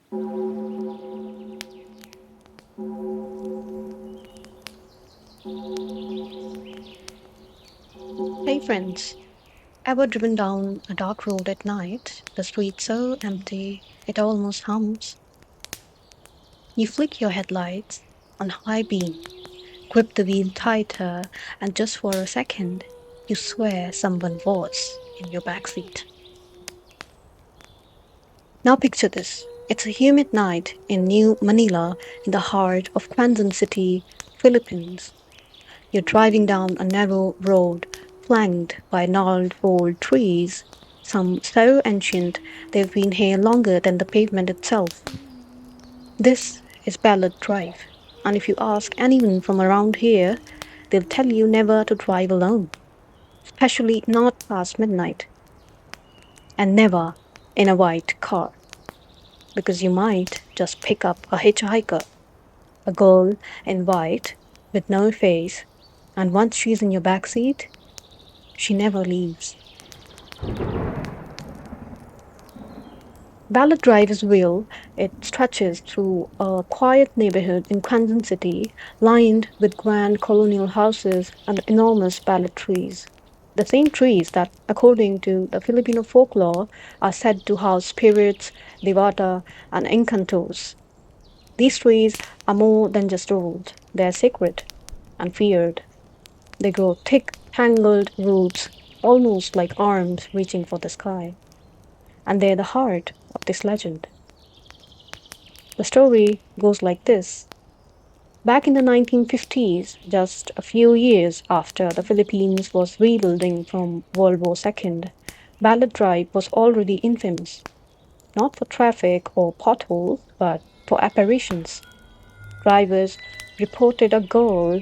Hey friends, ever driven down a dark road at night, the street so empty it almost hums? You flick your headlights on high beam, grip the wheel tighter, and just for a second, you swear someone was in your backseat. Now picture this. It's a humid night in New Manila in the heart of Quezon City, Philippines. You're driving down a narrow road flanked by gnarled old trees, some so ancient they've been here longer than the pavement itself. This is Balete Drive, and if you ask anyone from around here, they'll tell you never to drive alone, especially not past midnight, and never in a white car, because you might just pick up a hitchhiker, a girl in white with no face, and once she's in your backseat, she never leaves. Ballet Drive is real. It stretches through a quiet neighborhood in Quezon City, lined with grand colonial houses and enormous ballet trees. The same trees that, according to the Filipino folklore, are said to house spirits, devata, and encantos. These trees are more than just old, they are sacred and feared. They grow thick, tangled roots, almost like arms reaching for the sky. And they're the heart of this legend. The story goes like this. Back in the 1950s, just a few years after the Philippines was rebuilding from World War II, Ballet Drive was already infamous, not for traffic or potholes, but for apparitions. Drivers reported a girl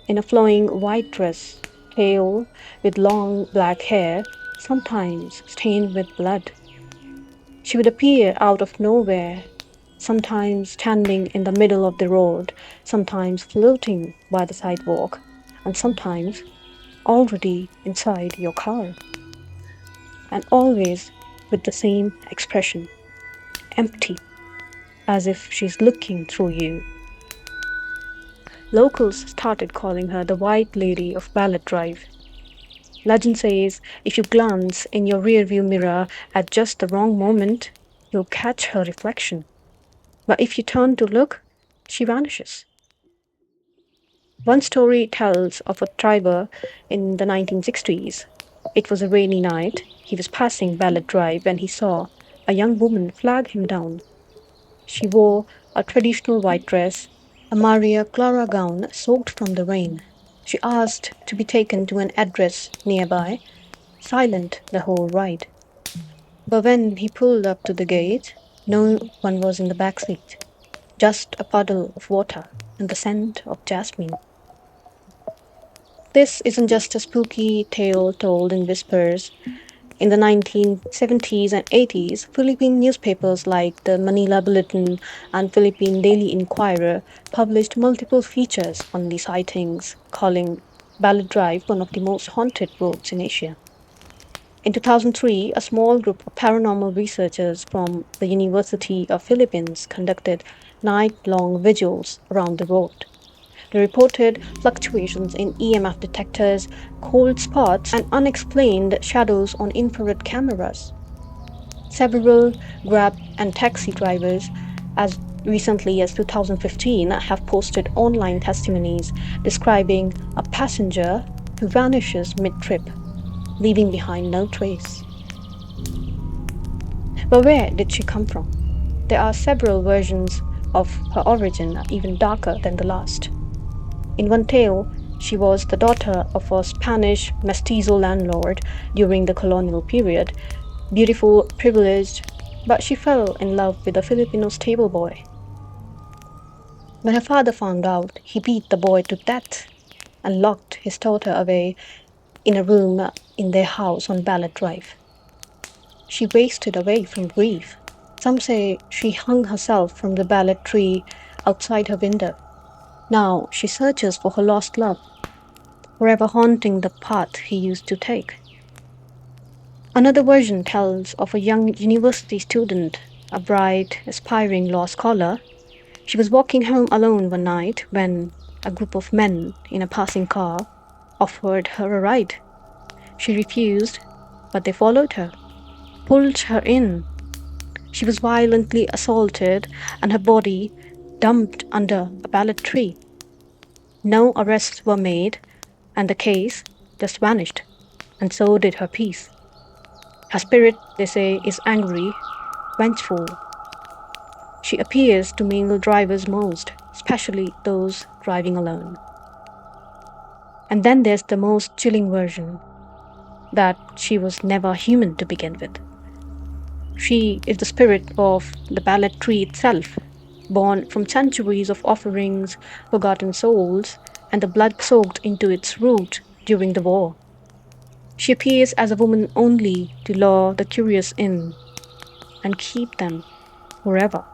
in a flowing white dress, pale, with long black hair, sometimes stained with blood. She would appear out of nowhere, sometimes standing in the middle of the road, sometimes floating by the sidewalk, and sometimes already inside your car. And always with the same expression, empty, as if she's looking through you. Locals started calling her the White Lady of Ballet Drive. Legend says if you glance in your rearview mirror at just the wrong moment, you'll catch her reflection. But if you turn to look, she vanishes. One story tells of a driver in the 1960s. It was a rainy night. He was passing Ballet Drive when he saw a young woman flag him down. She wore a traditional white dress, a Maria Clara gown soaked from the rain. She asked to be taken to an address nearby, silent the whole ride. But when he pulled up to the gate, no one was in the back seat, just a puddle of water and the scent of jasmine. This isn't just a spooky tale told in whispers. In the 1970s and 80s, Philippine newspapers like the Manila Bulletin and Philippine Daily Inquirer published multiple features on these sightings, calling Ballet Drive one of the most haunted roads in Asia. In 2003, a small group of paranormal researchers from the University of Philippines conducted night-long vigils around the road. They reported fluctuations in EMF detectors, cold spots, and unexplained shadows on infrared cameras. Several Grab and taxi drivers, as recently as 2015, have posted online testimonies describing a passenger who vanishes mid trip, leaving behind no trace. But where did she come from? There are several versions of her origin, even darker than the last. In one tale, she was the daughter of a Spanish mestizo landlord during the colonial period, beautiful, privileged, but she fell in love with a Filipino stable boy. When her father found out, he beat the boy to death and locked his daughter away in a room in their house on Ballet Drive. She wasted away from grief. Some say she hung herself from the ballet tree outside her window. Now she searches for her lost love, forever haunting the path he used to take. Another version tells of a young university student a bright, aspiring law scholar. She was walking home alone one night when a group of men in a passing car offered her a ride. She refused, but they followed her, pulled her in. She was violently assaulted and her body dumped under a ballet tree. No arrests were made, and the case just vanished, and so did her peace. Her spirit, they say, is angry, vengeful. She appears to male drivers most, especially those driving alone. And then there's the most chilling version that she was never human to begin with. She is the spirit of the ballet tree itself, born from centuries of offerings, forgotten souls, and the blood soaked into its root during the war. She appears as a woman only to lure the curious in and keep them forever.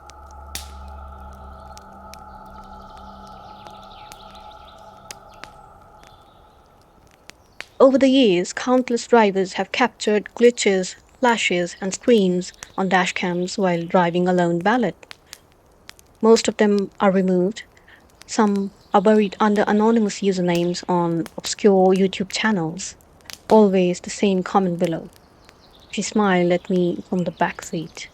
Over the years, countless drivers have captured glitches, flashes, and screams on dashcams while driving alone ballet. Most of them are removed. Some are buried under anonymous usernames on obscure YouTube channels. Always the same comment below. She smiled at me from the back seat.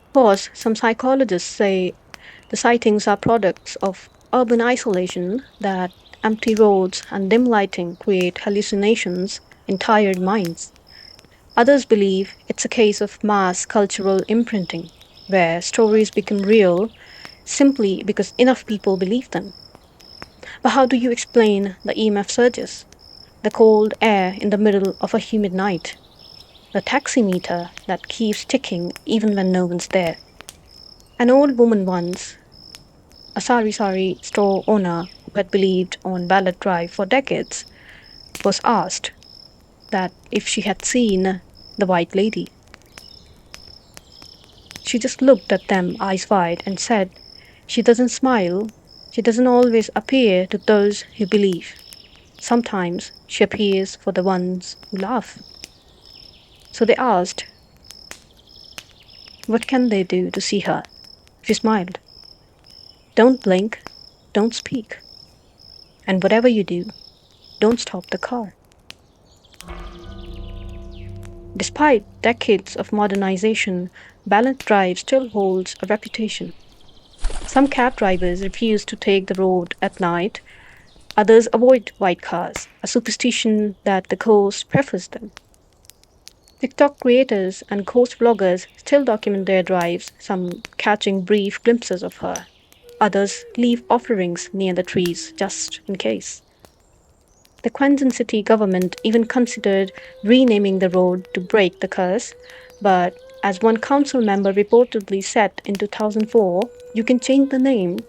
Of course, some psychologists say the sightings are products of urban isolation, that empty roads and dim lighting create hallucinations in tired minds. Others believe it's a case of mass cultural imprinting, where stories become real simply because enough people believe them. But how do you explain the EMF surges, the cold air in the middle of a humid night, the taximeter that keeps ticking even when no one's there? An old woman once, a sari store owner who had believed on Ballet Drive for decades, was asked that if she had seen the White Lady. She just looked at them eyes wide and said, "She doesn't smile. She doesn't always appear to those who believe. Sometimes she appears for the ones who laugh." So they asked, what can they do to see her? She smiled. "Don't blink, don't speak, and whatever you do, don't stop the car." Despite decades of modernization, Ballet Drive still holds a reputation. Some cab drivers refuse to take the road at night, others avoid white cars, a superstition that the coast prefers them. TikTok creators and coast vloggers still document their drives, some catching brief glimpses of her. Others leave offerings near the trees just in case. The Quezon City government even considered renaming the road to break the curse, but as one council member reportedly said in 2004, you can change the name,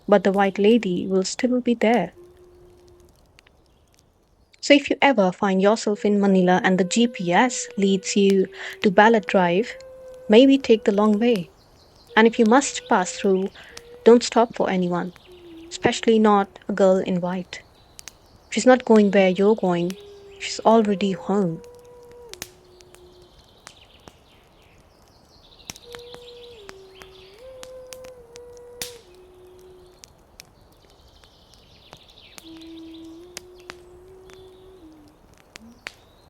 but the White Lady will still be there. So if you ever find yourself in Manila and the GPS leads you to Ballet Drive, maybe take the long way. And if you must pass through, don't stop for anyone, especially not a girl in white. She's not going where you're going, she's already home.